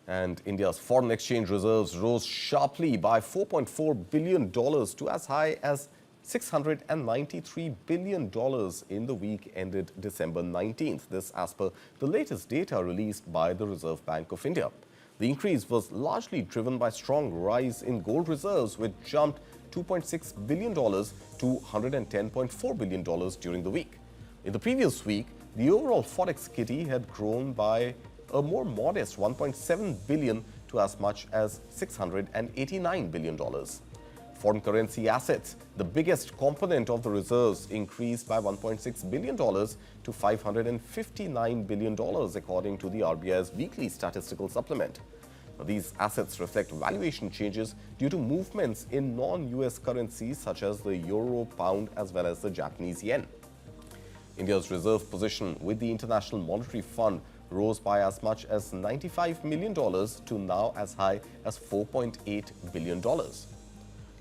And India's foreign exchange reserves rose sharply by $4.4 billion to as high as $693 billion in the week ended December 19th. This as per the latest data released by the Reserve Bank of India. The increase was largely driven by strong rise in gold reserves, which jumped $2.6 billion to $110.4 billion during the week. In the previous week, the overall Forex kitty had grown by a more modest $1.7 billion to as much as $689 billion. Foreign currency assets, the biggest component of the reserves, increased by $1.6 billion to $559 billion, according to the RBI's weekly statistical supplement. Now, these assets reflect valuation changes due to movements in non-US currencies such as the euro, pound, as well as the Japanese yen. India's reserve position with the International Monetary Fund rose by as much as $95 million to now as high as $4.8 billion.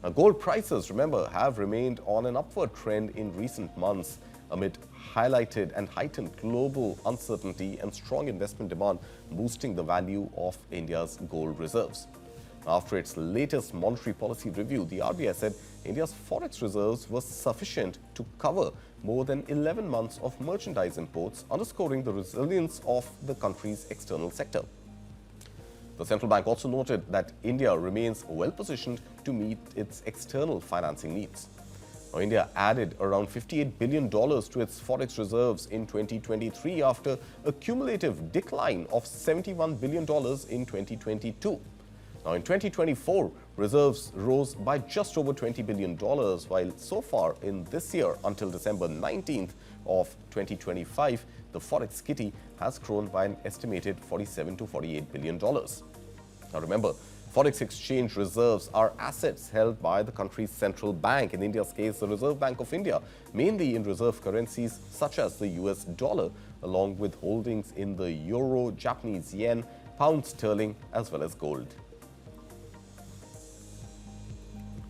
Now, gold prices, remember, have remained on an upward trend in recent months amid highlighted and heightened global uncertainty and strong investment demand, boosting the value of India's gold reserves. After its latest monetary policy review, the RBI said India's forex reserves were sufficient to cover more than 11 months of merchandise imports, underscoring the resilience of the country's external sector. The central bank also noted that India remains well positioned to meet its external financing needs. Now, India added around $58 billion to its forex reserves in 2023 after a cumulative decline of $71 billion in 2022. Now, in 2024, reserves rose by just over $20 billion, while so far in this year, until December 19th of 2025, the forex kitty has grown by an estimated $47 to $48 billion. Now, remember, forex exchange reserves are assets held by the country's central bank, in India's case, the Reserve Bank of India, mainly in reserve currencies such as the US dollar, along with holdings in the euro, Japanese yen, pound sterling, as well as gold.